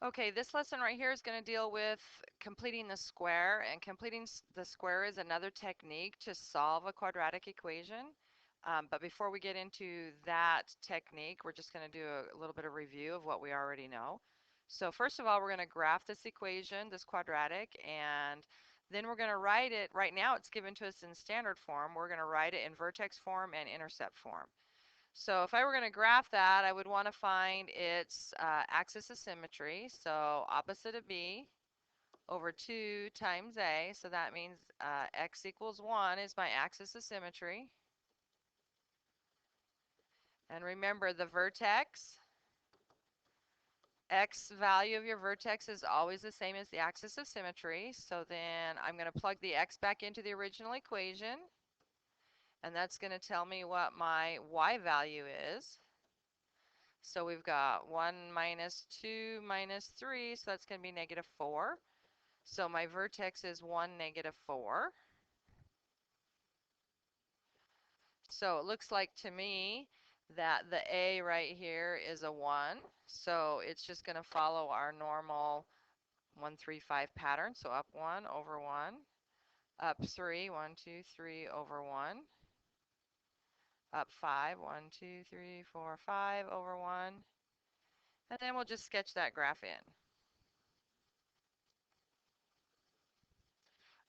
Okay, this lesson right here is going to deal with completing the square, and completing the square is another technique to solve a quadratic equation. But before we get into that technique, we're just going to do a little bit of review of what we already know. So first of all, we're going to graph this equation, this quadratic, and then we're going to write it. Right now it's given to us in standard form. We're going to write it in vertex form and intercept form. So if I were going to graph that, I would want to find its axis of symmetry. So opposite of B over 2 times A. So that means x equals 1 is my axis of symmetry. And remember, the vertex, x value of your vertex is always the same as the axis of symmetry. So then I'm going to plug the x back into the original equation. And that's going to tell me what my y value is. So we've got 1 minus 2 minus 3, so that's going to be negative 4. So my vertex is 1, negative 4. So it looks like to me that the A right here is a 1. So it's just going to follow our normal 1, 3, 5 pattern. So up 1 over 1, up 3, 1, 2, 3 over 1, up 5, 1, 2, 3, 4, 5 over 1. And then we'll just sketch that graph in.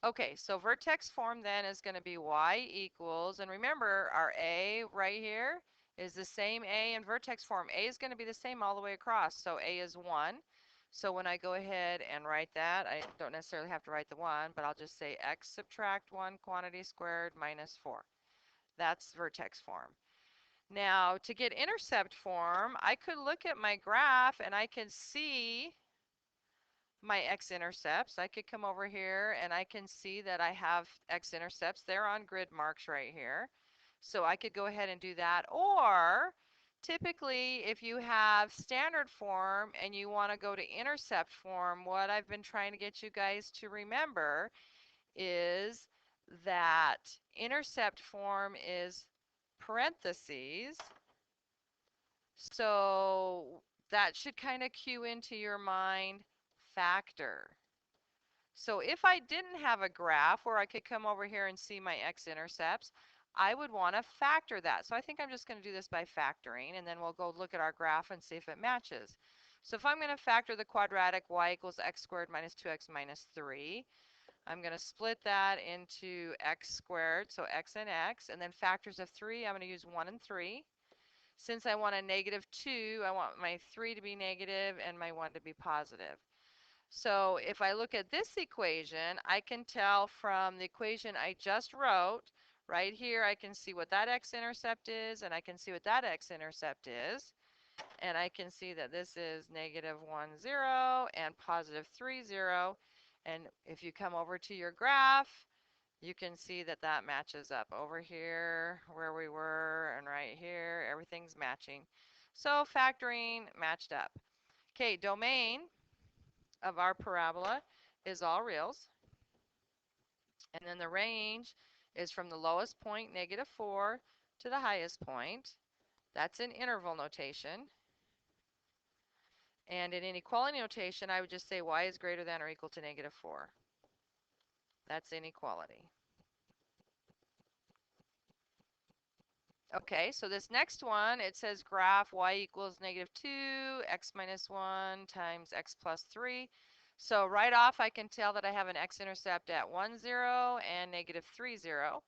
Okay, so vertex form then is going to be y equals, and remember our A right here is the same A in vertex form. A is going to be the same all the way across, so A is 1. So when I go ahead and write that, I don't necessarily have to write the 1, but I'll just say x subtract 1 quantity squared minus 4. That's vertex form. Now, to get intercept form, I could look at my graph and I can see my x-intercepts. I could come over here and I can see that I have x-intercepts. They're on grid marks right here. So I could go ahead and do that. Or typically, if you have standard form and you want to go to intercept form, what I've been trying to get you guys to remember is that intercept form is parentheses. So that should kind of cue into your mind factor. So if I didn't have a graph where I could come over here and see my x-intercepts, I would want to factor that. So I think I'm just going to do this by factoring, and then we'll go look at our graph and see if it matches. So if I'm going to factor the quadratic y equals x squared minus 2x minus 3, I'm going to split that into x squared, so x and then factors of 3, I'm going to use 1 and 3. Since I want a negative 2, I want my 3 to be negative and my 1 to be positive. So if I look at this equation, I can tell from the equation I just wrote, right here I can see what that x-intercept is, and I can see what that x-intercept is. And I can see that this is negative 1, 0, and positive 3, 0. And if you come over to your graph, you can see that that matches up over here where we were and right here. Everything's matching. So factoring matched up. Okay, domain of our parabola is all reals. And then the range is from the lowest point, negative 4, to the highest point. That's in interval notation. And in inequality notation, I would just say y is greater than or equal to negative 4. That's inequality. Okay, so this next one, it says graph y equals negative 2, x minus 1 times x plus 3. So right off, I can tell that I have an x-intercept at 1, 0 and negative 3, 0.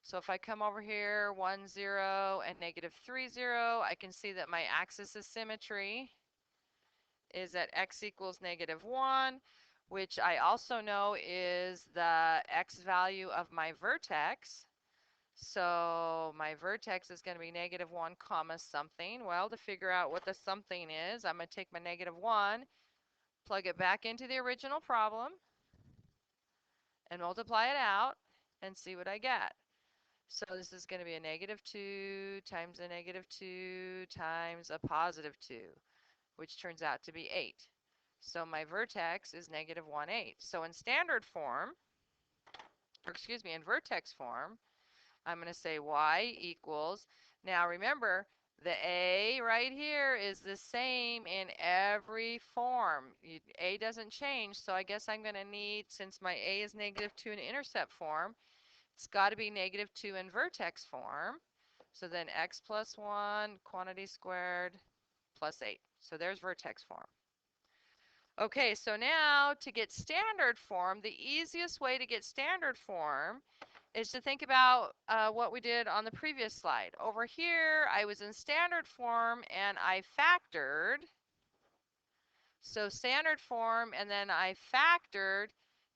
So if I come over here, 1, 0 and negative 3, 0, I can see that my axis of symmetry is at x equals negative 1, which I also know is the x value of my vertex. So my vertex is going to be negative 1 comma something. Well, to figure out what the something is, I'm going to take my negative 1, plug it back into the original problem, and multiply it out and see what I get. So this is going to be a negative 2 times a negative 2 times a positive 2, which turns out to be 8. So my vertex is negative 1, 8. So in standard form, or excuse me, in vertex form, I'm going to say y equals, now remember, the A right here is the same in every free form. A doesn't change, so I guess I'm going to need, since my A is -2 in intercept form, it's got to be -2 in vertex form. So then x plus 1 quantity squared plus 8. So there's vertex form. Okay, so now to get standard form, the easiest way to get standard form is to think about what we did on the previous slide. Over here, I was in standard form and I factored. So standard form, and then I factored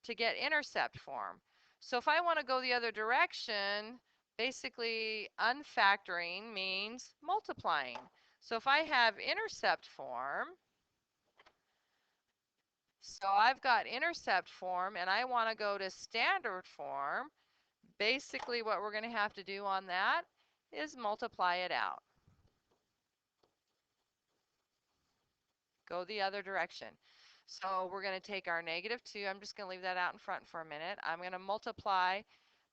to get intercept form. So if I want to go the other direction, basically unfactoring means multiplying. So if I have intercept form, so I've got intercept form and I want to go to standard form, basically what we're going to have to do on that is multiply it out. Go the other direction. So we're going to take our -2. I'm just going to leave that out in front for a minute. I'm going to multiply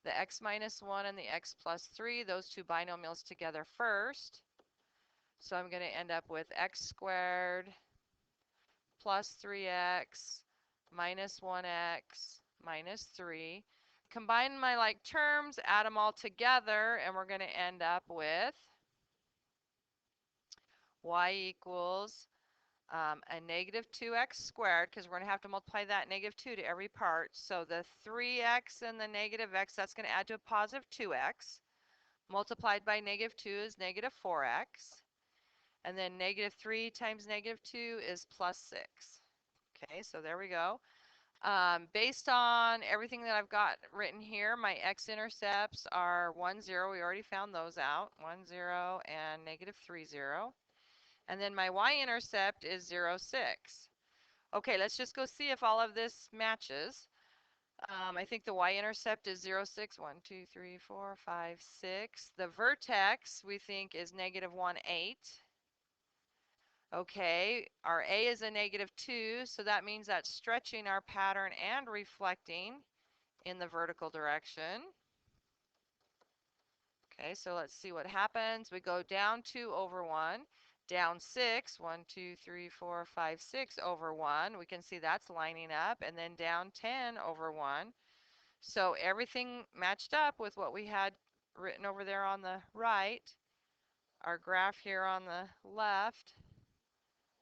the x minus 1 and the x plus 3, those two binomials together first. So I'm going to end up with x squared plus 3x minus 1x minus 3. Combine my like terms, add them all together, and we're going to end up with y equals a -2x squared, because we're going to have to multiply that -2 to every part. So the 3x and the -x, that's going to add to a positive 2x. Multiplied by -2 is -4x. And then -3 times -2 is +6. Okay, so there we go. Based on everything that I've got written here, my x-intercepts are 1, 0. We already found those out. 1, 0, and -3, 0. And then my y-intercept is 0, 6. Okay, let's just go see if all of this matches. I think the y-intercept is 0, 6. 1, 2, 3, 4, 5, 6. The vertex we think is -1, 8. Okay, our A is a -2, so that means that's stretching our pattern and reflecting in the vertical direction. Okay, so let's see what happens. We go down 2 over 1, down 6, 1, 2, 3, 4, 5, 6 over 1. We can see that's lining up, and then down 10 over 1. So everything matched up with what we had written over there on the right. Our graph here on the left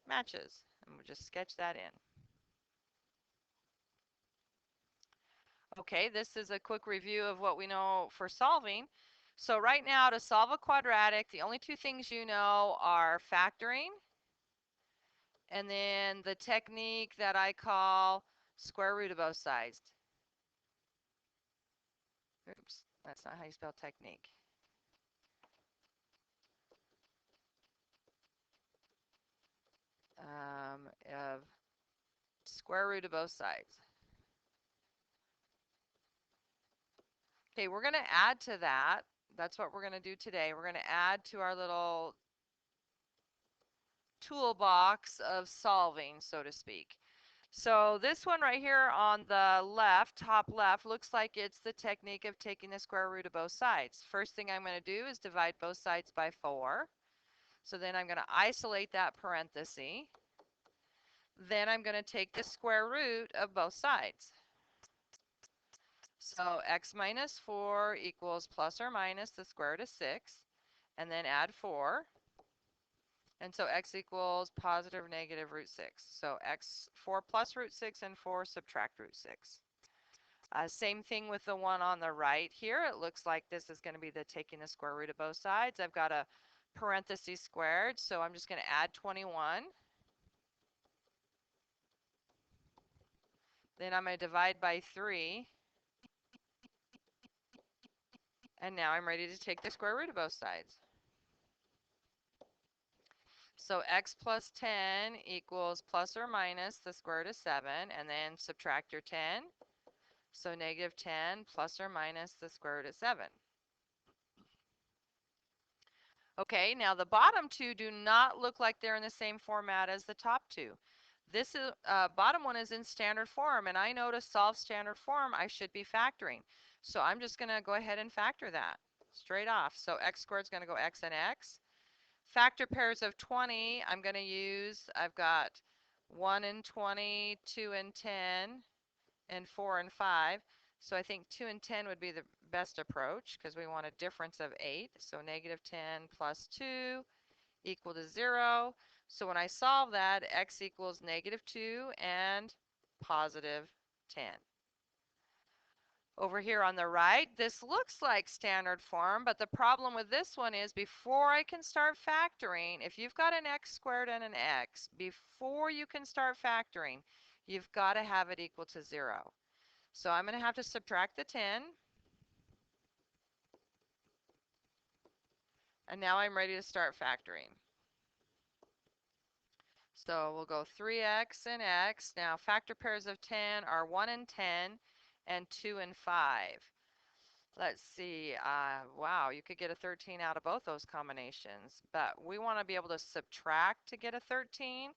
matches, and we'll just sketch that in. Okay, this is a quick review of what we know for solving. So right now, to solve a quadratic, the only two things you know are factoring and then the technique that I call square root of both sides. Oops, that's not how you spell technique. Of square root of both sides. Okay, we're going to add to that. That's what we're going to do today. We're going to add to our little toolbox of solving, so to speak. So this one right here on the left, top left, looks like it's the technique of taking the square root of both sides. First thing I'm going to do is divide both sides by 4. So then I'm going to isolate that parenthesis. Then I'm going to take the square root of both sides. So x minus 4 equals plus or minus the square root of 6, and then add 4. And so x equals positive or negative root 6. So x 4 plus root 6 and 4 subtract root 6. Same thing with the one on the right here. It looks like this is going to be the taking the square root of both sides. I've got a parenthesis squared, so I'm just going to add 21. Then I'm going to divide by 3. And now I'm ready to take the square root of both sides. So x plus 10 equals plus or minus the square root of 7, and then subtract your 10. So -10 plus or minus the square root of 7. Okay, now the bottom two do not look like they're in the same format as the top two. This is bottom one is in standard form, and I know to solve standard form, I should be factoring. So I'm just going to go ahead and factor that straight off. So x squared is going to go x and x. Factor pairs of 20, I'm going to use, I've got 1 and 20, 2 and 10, and 4 and 5. So I think 2 and 10 would be the best approach because we want a difference of 8. So negative 10 plus 2 equal to 0. So when I solve that, x equals negative 2 and positive 10. Over here on the right, this looks like standard form, but the problem with this one is before I can start factoring, if you've got an x squared and an x, before you can start factoring, you've got to have it equal to 0. So I'm going to have to subtract the 10. And now I'm ready to start factoring. So we'll go 3x and x. Now factor pairs of 10 are 1 and 10 and 2 and 5. Let's see. Wow, you could get a 13 out of both those combinations. But we want to be able to subtract to get a 13.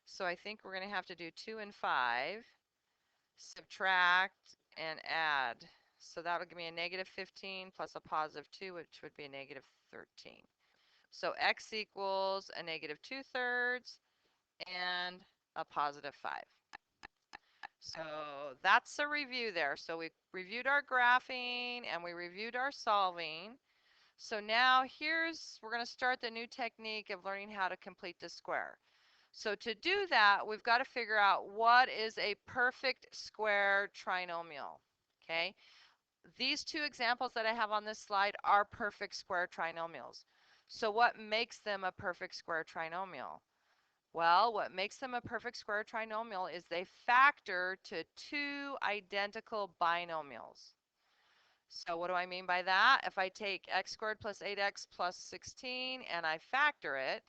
So I think we're going to have to do 2 and 5, subtract, and add. So that'll give me a negative 15 plus a positive 2, which would be a negative 13. So x equals a negative 2/3 and a positive 5. So that's a review there. So we reviewed our graphing and we reviewed our solving. So now we're going to start the new technique of learning how to complete the square. So to do that, we've got to figure out what is a perfect square trinomial. Okay, these two examples that I have on this slide are perfect square trinomials. So what makes them a perfect square trinomial? Well, what makes them a perfect square trinomial is they factor to two identical binomials. So what do I mean by that? If I take x squared plus 8x plus 16 and I factor it,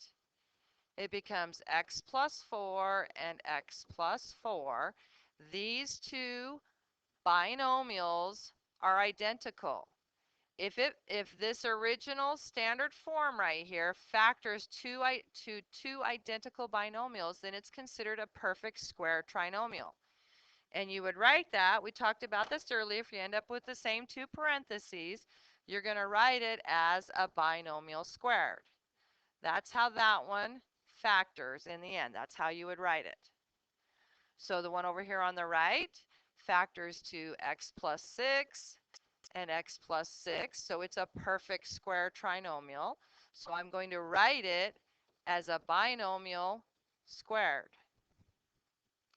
it becomes x plus 4 and x plus 4. These two binomials are identical. If this original standard form right here factors to two identical binomials, then it's considered a perfect square trinomial. And you would write that, we talked about this earlier, if you end up with the same two parentheses, you're going to write it as a binomial squared. That's how that one factors in the end. That's how you would write it. So the one over here on the right factors to x plus 6 and x plus 6. So it's a perfect square trinomial. So I'm going to write it as a binomial squared.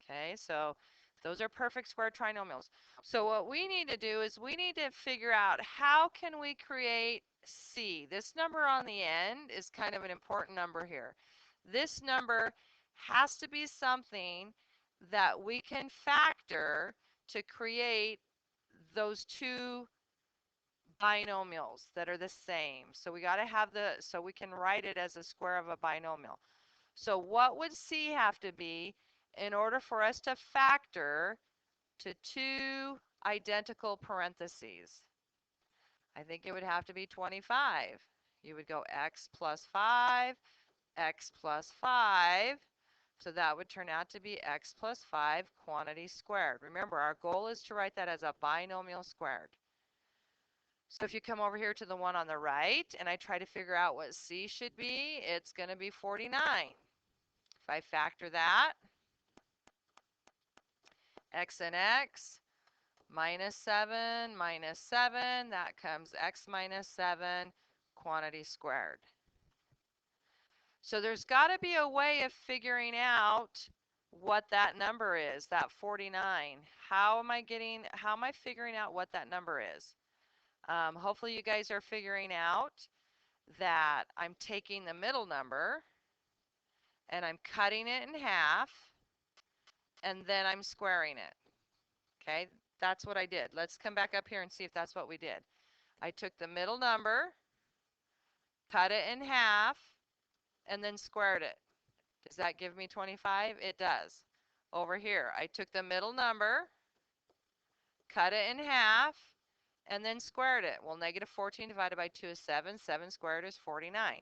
Okay, so those are perfect square trinomials. So what we need to do is we need to figure out how can we create C. This number on the end is kind of an important number here. This number has to be something that we can factor to create those two binomials that are the same. So we got to have so we can write it as a square of a binomial. So what would C have to be in order for us to factor to two identical parentheses? I think it would have to be 25. You would go x plus 5, x plus 5. So that would turn out to be x plus 5 quantity squared. Remember, our goal is to write that as a binomial squared. So if you come over here to the one on the right and I try to figure out what C should be, it's going to be 49. If I factor that, x and x, minus 7, that comes x minus 7 quantity squared. So there's got to be a way of figuring out what that number is, that 49. How am I figuring out what that number is? Hopefully you guys are figuring out that I'm taking the middle number and I'm cutting it in half and then I'm squaring it. Okay, that's what I did. Let's come back up here and see if that's what we did. I took the middle number, cut it in half, and then squared it. Does that give me 25? It does. Over here, I took the middle number, cut it in half, and then squared it. Well, negative 14 divided by 2 is 7. 7 squared is 49.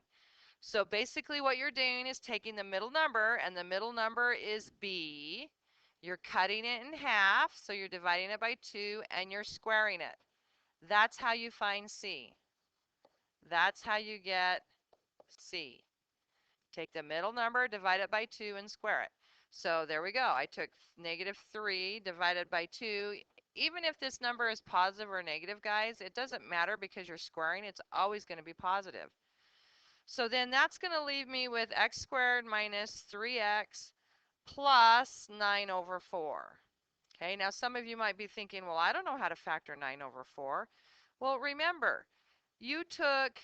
So basically what you're doing is taking the middle number, and the middle number is b. You're cutting it in half, so you're dividing it by 2, and you're squaring it. That's how you find C. That's how you get C. Take the middle number, divide it by 2, and square it. So there we go. I took -3 divided by 2. Even if this number is positive or negative, guys, it doesn't matter because you're squaring. It's always going to be positive. So then that's going to leave me with x squared minus 3x plus 9 over 4. Okay, now some of you might be thinking, well, I don't know how to factor 9 over 4. Well, remember, you took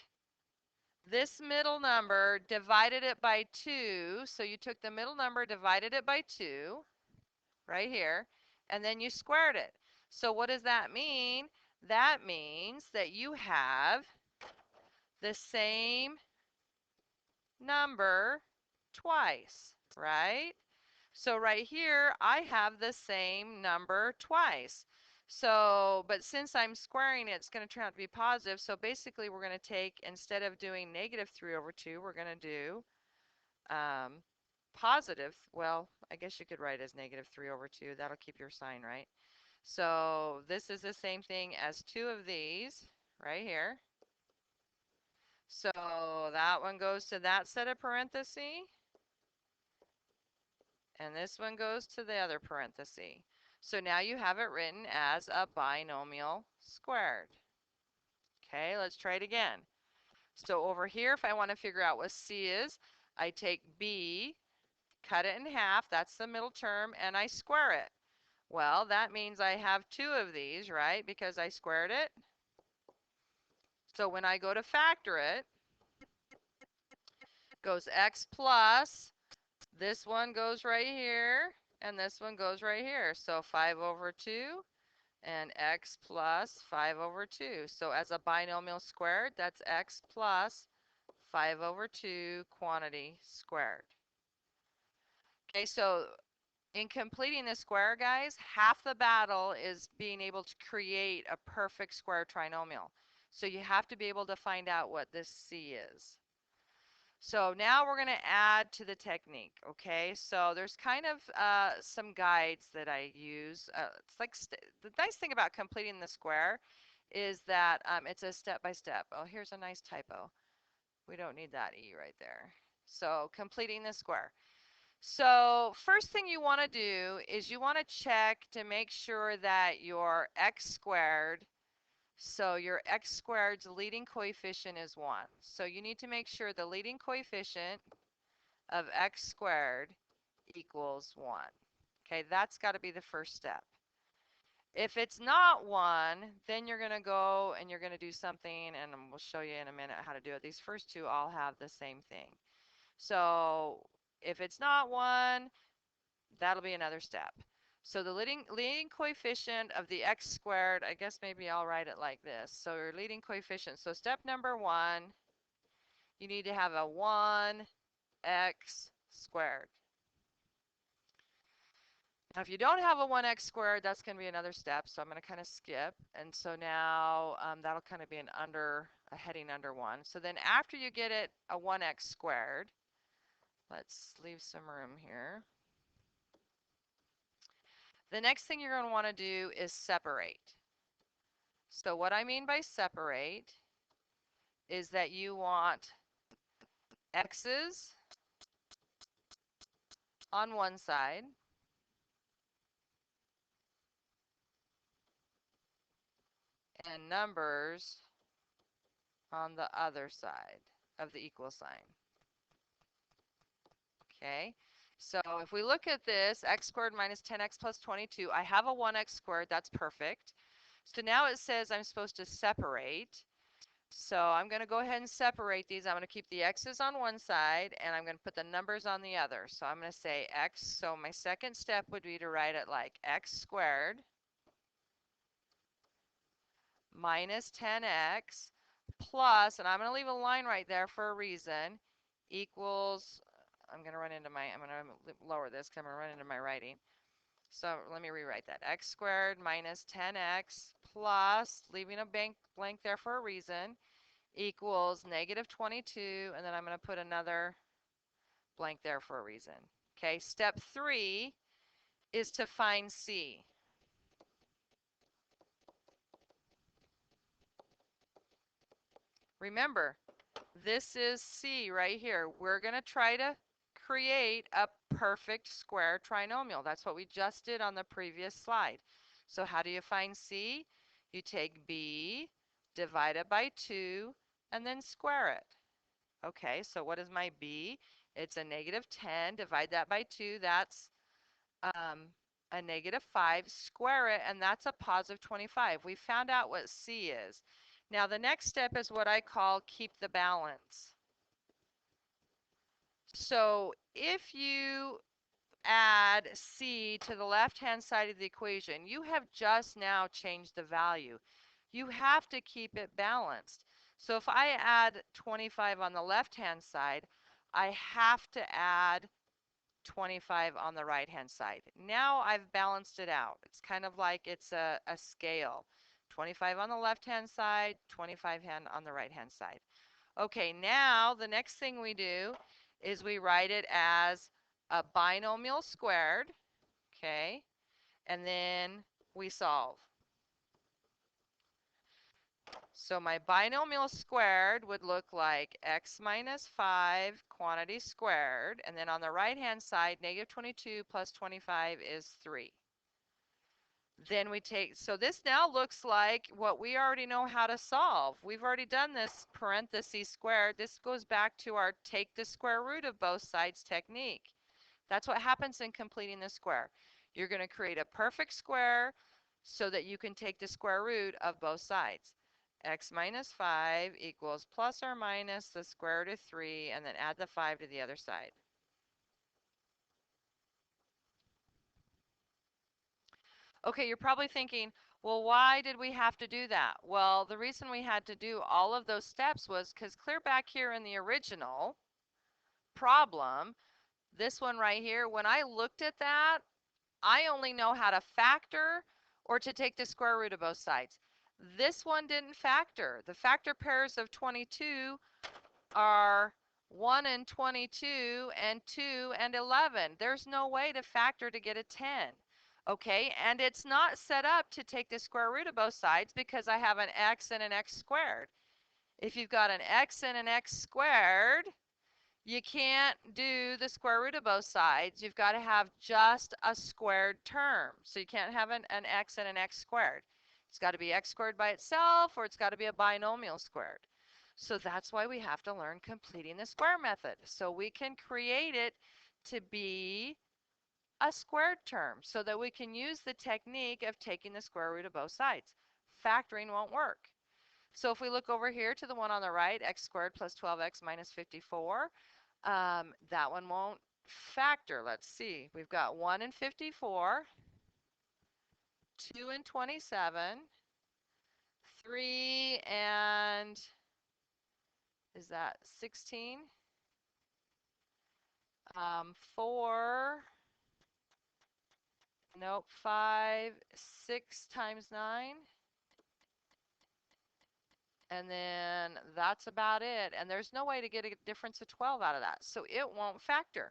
this middle number, divided it by 2. So you took the middle number, divided it by 2, right here, and then you squared it. So what does that mean? That means that you have the same number twice, right? So right here, I have the same number twice. So, but since I'm squaring it, it's going to turn out to be positive. So basically, we're going to take, instead of doing -3 over 2, we're going to do positive. Well, I guess you could write as -3 over 2. That'll keep your sign right. So this is the same thing as 2 of these right here. So that one goes to that set of parentheses. And this one goes to the other parenthesis. So now you have it written as a binomial squared. Okay, let's try it again. So over here, if I want to figure out what C is, I take B, cut it in half, that's the middle term, and I square it. Well, that means I have 2 of these, right, because I squared it. So when I go to factor it, goes x plus, this one goes right here, and this one goes right here. So 5 over 2 and x plus 5 over 2. So as a binomial squared, that's x plus 5 over 2 quantity squared. Okay, so in completing the square, guys, half the battle is being able to create a perfect square trinomial. So you have to be able to find out what this C is. So now we're going to add to the technique, okay? So there's kind of some guides that I use. It's like the nice thing about completing the square is that it's a step-by-step. Oh, here's a nice typo. We don't need that E right there. So completing the square. So first thing you want to do is you want to check to make sure that your x squared, so your x squared's leading coefficient is 1. So you need to make sure the leading coefficient of x squared equals 1. Okay, that's got to be the first step. If it's not 1, then you're going to go and you're going to do something, and we'll show you in a minute how to do it. These first two all have the same thing. So if it's not 1, that'll be another step. So the leading coefficient of the x squared, I guess maybe I'll write it like this. So your leading coefficient. So step number 1, you need to have a 1x squared. Now, if you don't have a 1x squared, that's going to be another step. So I'm going to kind of skip. And so now that'll kind of be a heading under 1. So then after you get it a 1x squared, let's leave some room here. The next thing you're going to want to do is separate. So what I mean by separate is that you want x's on one side and numbers on the other side of the equal sign. Okay, so if we look at this, x squared minus 10x plus 22, I have a 1x squared, that's perfect. So now it says I'm supposed to separate. So I'm going to go ahead and separate these. I'm going to keep the x's on one side, and I'm going to put the numbers on the other. So I'm going to say x. So my second step would be to write it like x squared minus 10x plus, and I'm going to leave a line right there for a reason, equals, I'm going to lower this because I'm going to run into my writing. So let me rewrite that. X squared minus 10x plus, leaving a blank there for a reason, equals -22, and then I'm going to put another blank there for a reason. Okay, step 3 is to find C. Remember, this is C right here. We're going to try to create a perfect square trinomial. That's what we just did on the previous slide. So how do you find C? You take B, divide it by 2, and then square it. Okay, so what is my B? It's a negative 10. Divide that by 2. That's a negative 5. Square it, and that's a positive 25. We found out what C is. Now, the next step is what I call keep the balance. So if you add C to the left-hand side of the equation, you have just now changed the value. You have to keep it balanced. So if I add 25 on the left-hand side, I have to add 25 on the right-hand side. Now I've balanced it out. It's kind of like it's a scale. 25 on the left-hand side, 25 on the right-hand side. Okay, now the next thing we do is we write it as a binomial squared, okay, and then we solve. So my binomial squared would look like x minus 5 quantity squared, and then on the right-hand side, negative 22 plus 25 is 3. Then we take, so this now looks like what we already know how to solve. We've already done this parentheses squared. This goes back to our take the square root of both sides technique. That's what happens in completing the square. You're going to create a perfect square so that you can take the square root of both sides. X minus 5 equals plus or minus the square root of 3, and then add the 5 to the other side. Okay, you're probably thinking, well, why did we have to do that? Well, the reason we had to do all of those steps was because clear back here in the original problem, this one right here, when I looked at that, I only know how to factor or to take the square root of both sides. This one didn't factor. The factor pairs of 22 are 1 and 22 and 2 and 11. There's no way to factor to get a 10. Okay, and it's not set up to take the square root of both sides because I have an x and an x squared. If you've got an x and an x squared, you can't do the square root of both sides. You've got to have just a squared term. So you can't have an x and an x squared. It's got to be x squared by itself, or it's got to be a binomial squared. So that's why we have to learn completing the square method. So we can create it to be a squared term so that we can use the technique of taking the square root of both sides. Factoring won't work. So if we look over here to the one on the right, x squared plus 12x minus 54, that one won't factor. Let's see. We've got 1 and 54, 2 and 27, 3 and, is that 16? 4, nope, 5, 6 times 9. And then that's about it. And there's no way to get a difference of 12 out of that. So it won't factor.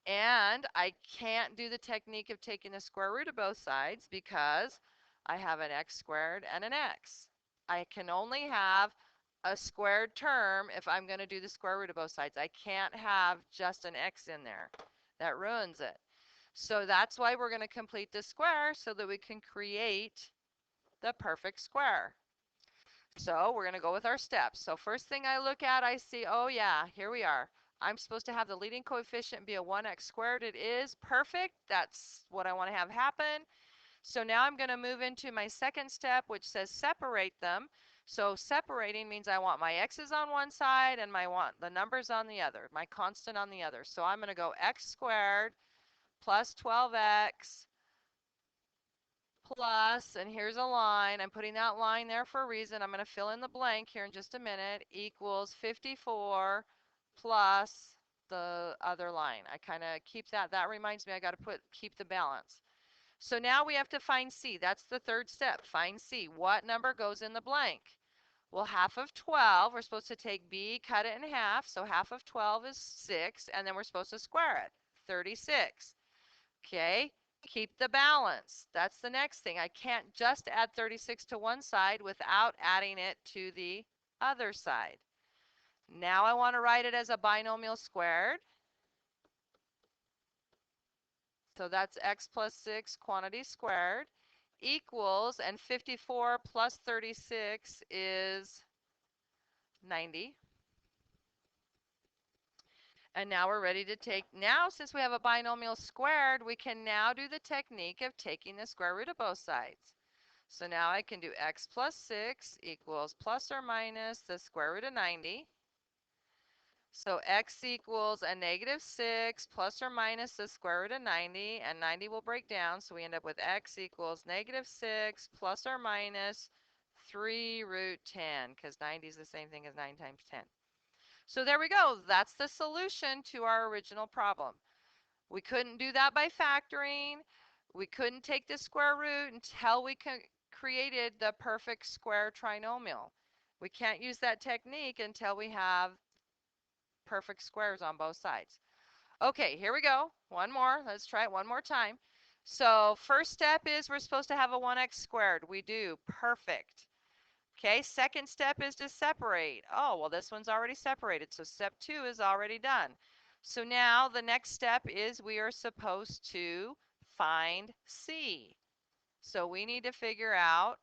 And I can't do the technique of taking the square root of both sides because I have an x squared and an x. I can only have a squared term if I'm going to do the square root of both sides. I can't have just an x in there. That ruins it. So that's why we're going to complete the square so that we can create the perfect square. So we're going to go with our steps. So first thing I look at, I see, oh yeah, here we are. I'm supposed to have the leading coefficient be a 1x squared. It is perfect. That's what I want to have happen. So now I'm going to move into my second step, which says separate them. So separating means I want my x's on one side and the numbers on the other, my constant on the other. So I'm going to go x squared plus 12x plus, and here's a line. I'm putting that line there for a reason. I'm going to fill in the blank here in just a minute. Equals 54 plus the other line. I kind of keep that. That reminds me I got to keep the balance. So now we have to find C. That's the third step. Find C. What number goes in the blank? Well, half of 12, we're supposed to take B, cut it in half. So half of 12 is 6, and then we're supposed to square it. 36. Okay, keep the balance. That's the next thing. I can't just add 36 to one side without adding it to the other side. Now I want to write it as a binomial squared. So that's x plus 6 quantity squared equals, and 54 plus 36 is 90. And now we're ready to take, now since we have a binomial squared, we can now do the technique of taking the square root of both sides. So now I can do x plus 6 equals plus or minus the square root of 90. So x equals a negative 6 plus or minus the square root of 90, and 90 will break down, so we end up with x equals negative 6 plus or minus 3 root 10, because 90 is the same thing as 9 times 10. So there we go. That's the solution to our original problem. We couldn't do that by factoring. We couldn't take the square root until we created the perfect square trinomial. We can't use that technique until we have perfect squares on both sides. Okay, here we go. One more. Let's try it one more time. So first step is we're supposed to have a 1x squared. We do. Perfect. Okay, second step is to separate. Oh, well, this one's already separated, so step 2 is already done. So now the next step is we are supposed to find C. So we need to figure out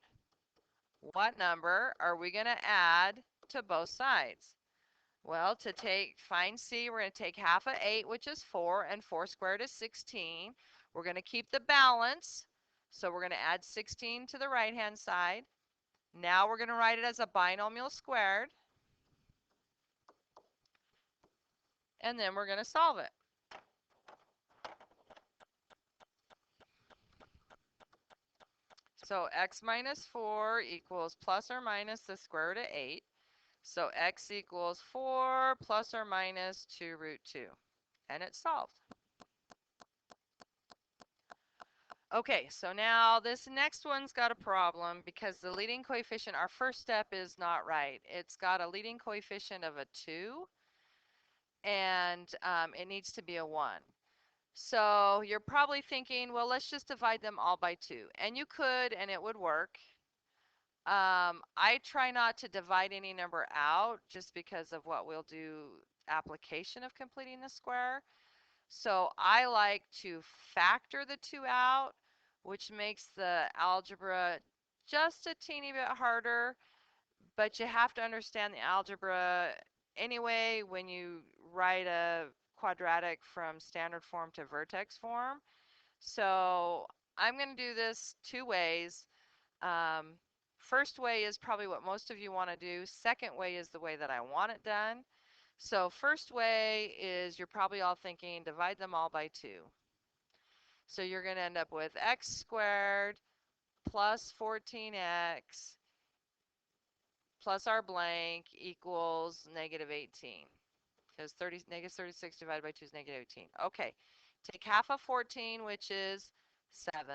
what number are we going to add to both sides. Well, to find C, we're going to take half of 8, which is 4, and 4 squared is 16. We're going to keep the balance, so we're going to add 16 to the right-hand side. Now we're going to write it as a binomial squared, and then we're going to solve it. So x minus 4 equals plus or minus the square root of 8. So x equals 4 plus or minus 2 root 2. And it's solved. Okay, so now this next one's got a problem because the leading coefficient, our first step is not right. It's got a leading coefficient of a 2, and it needs to be a 1. So you're probably thinking, well, let's just divide them all by 2. And you could, and it would work. I try not to divide any number out just because of what we'll do application of completing the square. So I like to factor the 2 out, which makes the algebra just a teeny bit harder, but you have to understand the algebra anyway when you write a quadratic from standard form to vertex form. So I'm going to do this 2 ways. First way is probably what most of you want to do. Second way is the way that I want it done. So first way is you're probably all thinking divide them all by 2. So you're going to end up with x squared plus 14x plus our blank equals negative 18. Because negative 36 divided by 2 is negative 18. Okay, take half of 14, which is 7,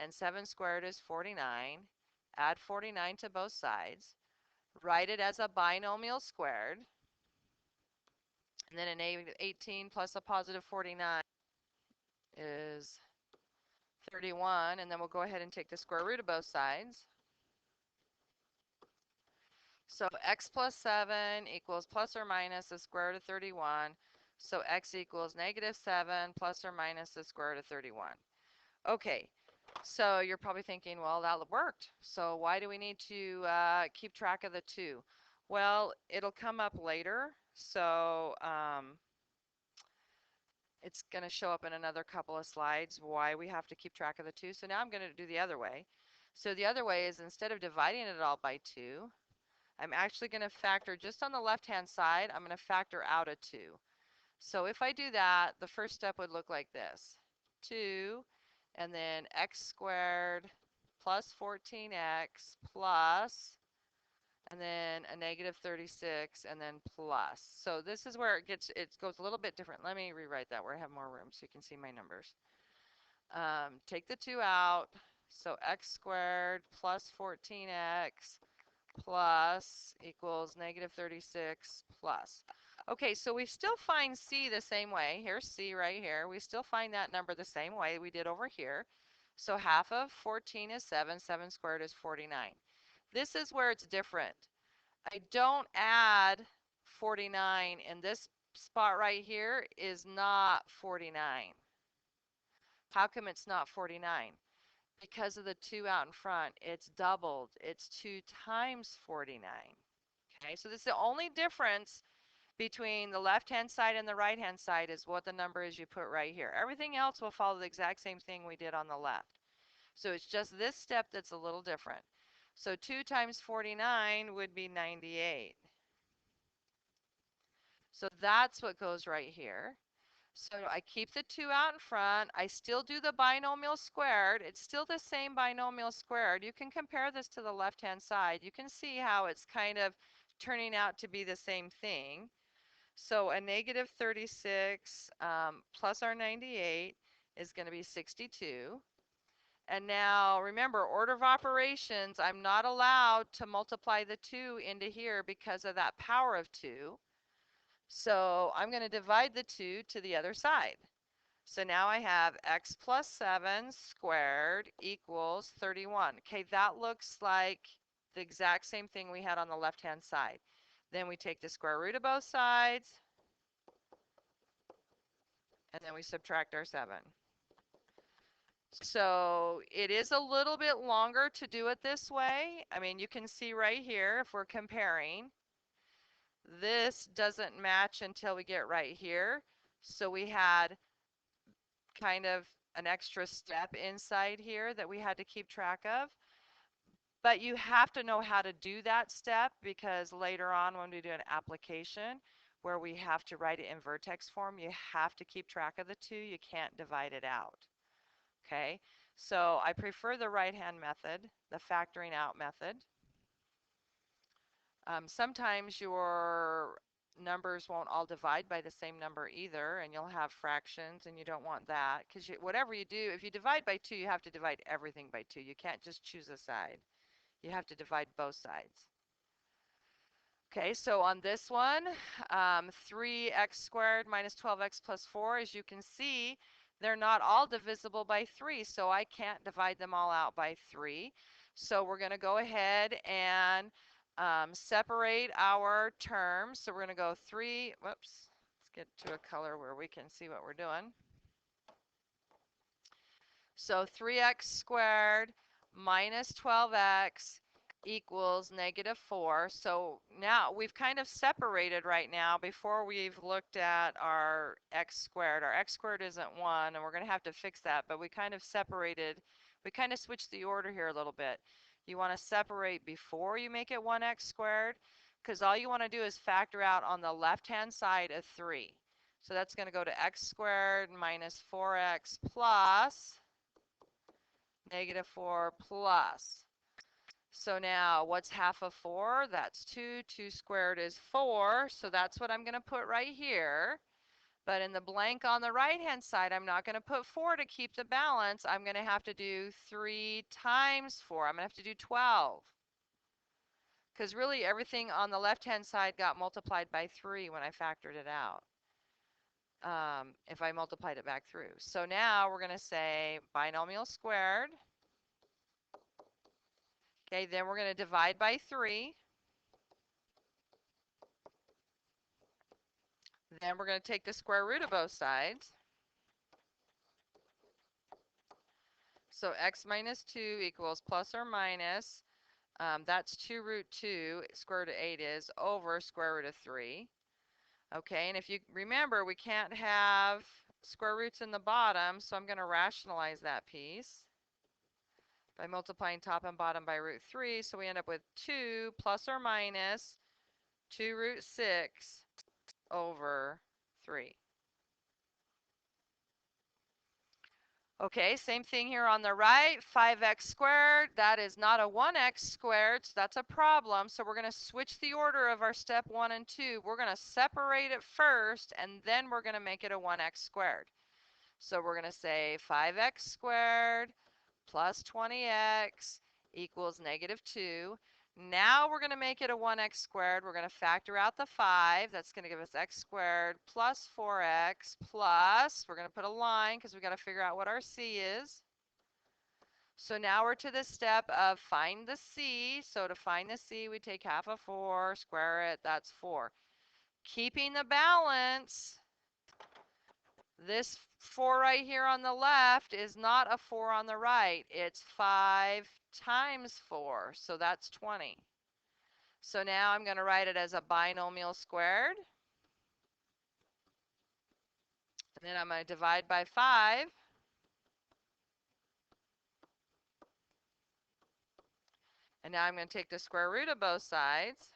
and 7 squared is 49. Add 49 to both sides. Write it as a binomial squared. And then a negative 18 plus a positive 49 is 31. And then we'll go ahead and take the square root of both sides. So x plus 7 equals plus or minus the square root of 31. So x equals negative 7 plus or minus the square root of 31. Okay, so you're probably thinking, well, that worked. So why do we need to keep track of the 2? Well, it'll come up later. So it's going to show up in another couple of slides why we have to keep track of the 2. So now I'm going to do the other way. So the other way is instead of dividing it all by 2, I'm actually going to factor just on the left-hand side, I'm going to factor out a 2. So if I do that, the first step would look like this. 2, and then x squared plus 14x plus, and then a negative 36, and then plus. So this is where it goes a little bit different. Let me rewrite that where I have more room so you can see my numbers. Take the 2 out. So x squared plus 14x plus equals negative 36 plus. Okay, so we still find C the same way. Here's C right here. We still find that number the same way we did over here. So half of 14 is 7. 7 squared is 49. This is where it's different. I don't add 49, and this spot right here is not 49. How come it's not 49? Because of the 2 out in front. It's doubled. It's 2 times 49. Okay, so this is the only difference between the left-hand side and the right-hand side is what the number is you put right here. Everything else will follow the exact same thing we did on the left. So it's just this step that's a little different. So 2 times 49 would be 98. So that's what goes right here. So I keep the 2 out in front. I still do the binomial squared. It's still the same binomial squared. You can compare this to the left-hand side. You can see how it's kind of turning out to be the same thing. So a negative 36 plus our 98 is going to be 62. And now remember, order of operations, I'm not allowed to multiply the 2 into here because of that power of 2. So I'm going to divide the 2 to the other side. So now I have x plus 7 squared equals 31. Okay, that looks like the exact same thing we had on the left-hand side. Then we take the square root of both sides, and then we subtract our 7. So it is a little bit longer to do it this way. I mean, you can see right here, if we're comparing, this doesn't match until we get right here. So we had kind of an extra step inside here that we had to keep track of. But you have to know how to do that step because later on when we do an application where we have to write it in vertex form, you have to keep track of the 2. You can't divide it out. Okay, so I prefer the right-hand method, the factoring out method. Sometimes your numbers won't all divide by the same number either, and you'll have fractions, and you don't want that because whatever you do, if you divide by 2, you have to divide everything by 2. You can't just choose a side. You have to divide both sides. Okay, so on this one, 3x squared minus 12x plus 4, as you can see, they're not all divisible by 3, so I can't divide them all out by 3. So we're going to go ahead and separate our terms. So we're going to go 3, whoops, let's get to a color where we can see what we're doing. So 3x squared minus 12x equals negative 4. So now we've kind of separated right now before we've looked at our x squared. Our x squared isn't 1, and we're going to have to fix that, but we kind of separated. We kind of switched the order here a little bit. You want to separate before you make it 1x squared, because all you want to do is factor out on the left-hand side of 3. So that's going to go to x squared minus 4x plus negative 4 plus. So now what's half of 4? That's 2. 2 squared is 4. So that's what I'm going to put right here. But in the blank on the right-hand side, I'm not going to put 4 to keep the balance. I'm going to have to do 3 times 4. I'm going to have to do 12. Because really everything on the left-hand side got multiplied by 3 when I factored it out. If I multiplied it back through. So now we're going to say binomial squared. Okay, then we're going to divide by 3. Then we're going to take the square root of both sides. So x minus 2 equals plus or minus, that's 2 root 2, square root of 8 is, over square root of 3. Okay, and if you remember, we can't have square roots in the bottom, so I'm going to rationalize that piece by multiplying top and bottom by root 3. So we end up with 2 plus or minus 2 root 6 over 3. Okay, same thing here on the right, 5x squared. That is not a 1x squared, so that's a problem. So we're going to switch the order of our step 1 and 2. We're going to separate it first, and then we're going to make it a 1x squared. So we're going to say 5x squared plus 20x equals negative 2. Now we're going to make it a 1x squared. We're going to factor out the 5. That's going to give us x squared plus 4x plus, we're going to put a line because we've got to figure out what our c is. So now we're to the step of find the c. So to find the c, we take half of 4, square it, that's 4. Keeping the balance, this 4 right here on the left is not a 4 on the right. It's 5 times 4, so that's 20. So now I'm going to write it as a binomial squared. And then I'm going to divide by 5. And now I'm going to take the square root of both sides.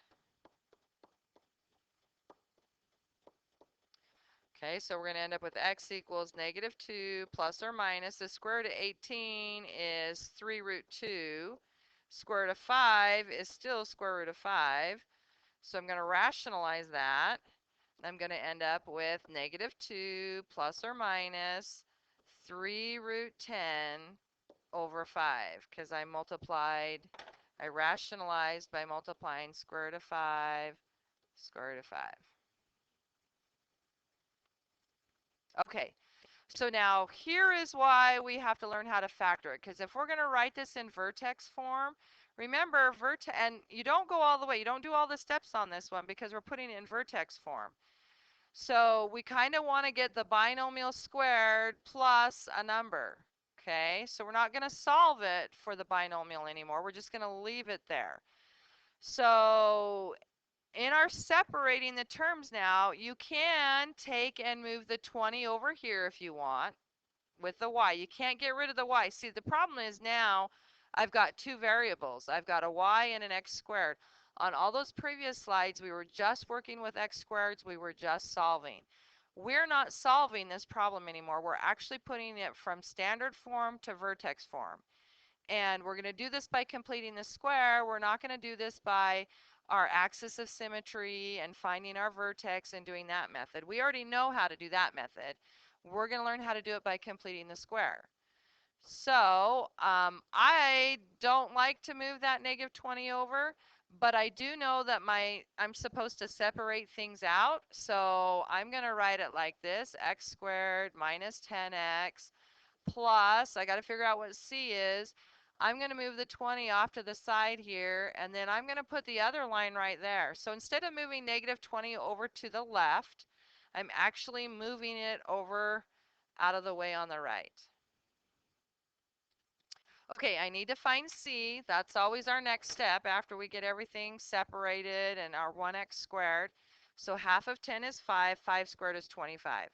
Okay, so we're going to end up with x equals -2 plus or minus. The square root of 18 is 3 root 2. Square root of 5 is still square root of 5. So I'm going to rationalize that. I'm going to end up with -2 plus or minus 3 root 10 over 5 because I rationalized by multiplying square root of 5, square root of 5. Okay, so now here is why we have to learn how to factor it, because if we're going to write this in vertex form, remember and you don't go all the way, you don't do all the steps on this one because we're putting it in vertex form. So we kind of want to get the binomial squared plus a number. Okay, so we're not going to solve it for the binomial anymore. We're just going to leave it there. So in our separating the terms now, you can take and move the 20 over here if you want with the y. You can't get rid of the y. See, the problem is now I've got two variables. I've got a y and an x squared. On all those previous slides, we were just working with x squareds. We were just solving. We're not solving this problem anymore. We're actually putting it from standard form to vertex form. And we're going to do this by completing the square. We're not going to do this by our axis of symmetry and finding our vertex and doing that method. We already know how to do that method. We're going to learn how to do it by completing the square. So I don't like to move that -20 over, but I do know that I'm supposed to separate things out. So I'm going to write it like this: x squared minus 10x plus, I got to figure out what C is. I'm going to move the 20 off to the side here, and then I'm going to put the other line right there. So instead of moving -20 over to the left, I'm actually moving it over out of the way on the right. Okay, I need to find C. That's always our next step after we get everything separated and our 1x squared. So half of 10 is 5. 5 squared is 25.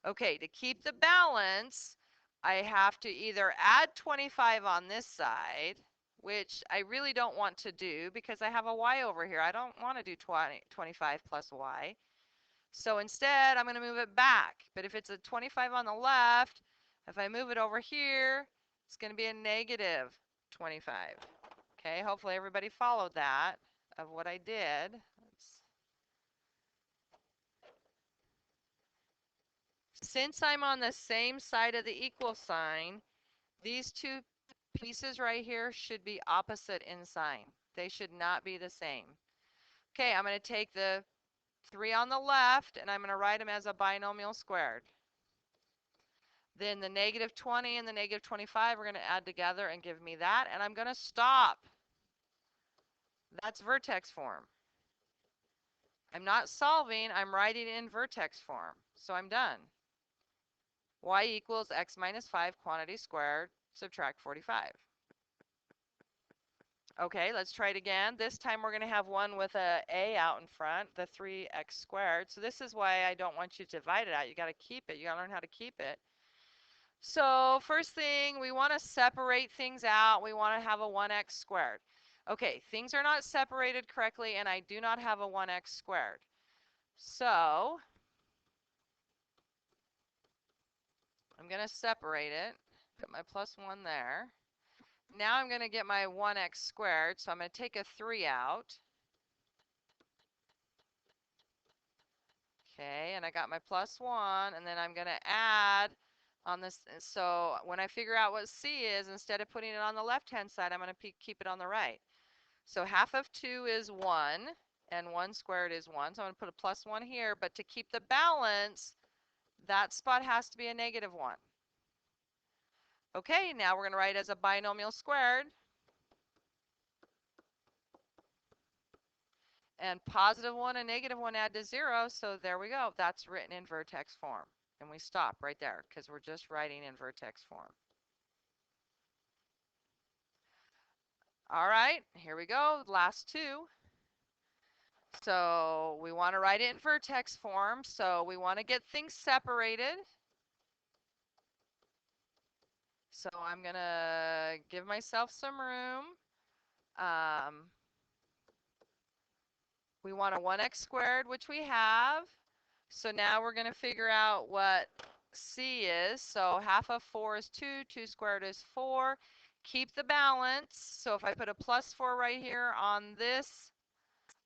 Okay, to keep the balance, I have to either add 25 on this side, which I really don't want to do because I have a y over here. I don't want to do 25 plus y. So instead, I'm going to move it back. But if it's a 25 on the left, if I move it over here, it's going to be a -25. Okay, hopefully everybody followed that of what I did. Since I'm on the same side of the equal sign, these two pieces right here should be opposite in sign. They should not be the same. Okay, I'm going to take the 3 on the left and I'm going to write them as a binomial squared. Then the -20 and the -25 are going to add together and give me that, and I'm going to stop. That's vertex form. I'm not solving, I'm writing in vertex form. So I'm done. Y equals x minus 5 quantity squared, subtract 45. Okay, let's try it again. This time we're going to have one with a out in front, the 3x squared. So this is why I don't want you to divide it out. You got to keep it. You got to learn how to keep it. So first thing, we want to separate things out. We want to have a 1x squared. Okay, things are not separated correctly, and I do not have a 1x squared. So I'm going to separate it. Put my +1 there. Now I'm going to get my 1x squared, so I'm going to take a 3 out. Okay, and I got my +1, and then I'm going to add on this. So when I figure out what C is, instead of putting it on the left-hand side, I'm going to keep it on the right. So half of 2 is 1, and 1 squared is 1. So I'm going to put a +1 here, but to keep the balance, that spot has to be a -1. Okay, now we're going to write it as a binomial squared. And +1 and -1 add to 0, so there we go. That's written in vertex form. And we stop right there because we're just writing in vertex form. All right, here we go, last two. So we want to write it in vertex form. So we want to get things separated. So I'm going to give myself some room. We want a 1x squared, which we have. So now we're going to figure out what c is. So half of 4 is 2. 2 squared is 4. Keep the balance. So if I put a plus 4 right here on this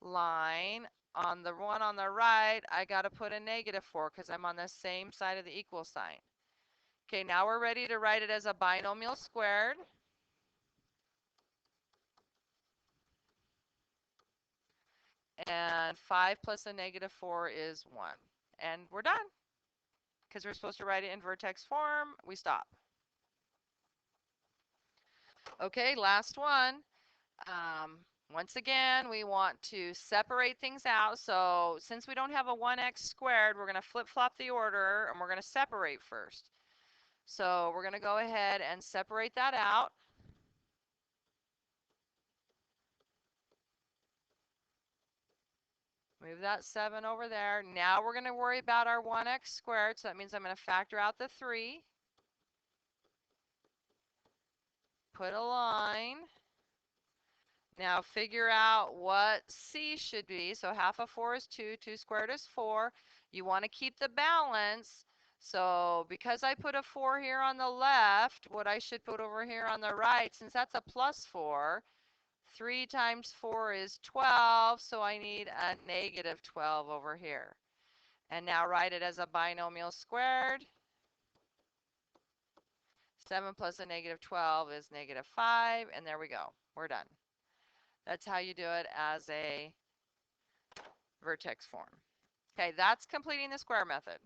line, on the one on the right, I got to put a negative 4 because I'm on the same side of the equal sign. Okay, now we're ready to write it as a binomial squared. And 5 plus a negative 4 is 1. And we're done. Because we're supposed to write it in vertex form, we stop. Okay, last one. Once again, we want to separate things out. So since we don't have a 1x squared, we're going to flip-flop the order, and we're going to separate first. So we're going to go ahead and separate that out. Move that 7 over there. Now we're going to worry about our 1x squared. So that means I'm going to factor out the 3. Put a line. Now figure out what c should be. So half of 4 is 2. 2 squared is 4. You want to keep the balance. So because I put a 4 here on the left, what I should put over here on the right, since that's a plus 4, 3 times 4 is 12. So I need a negative 12 over here. And now write it as a binomial squared. 7 plus a negative 12 is negative 5. And there we go. We're done. That's how you do it as a vertex form. Okay, that's completing the square method.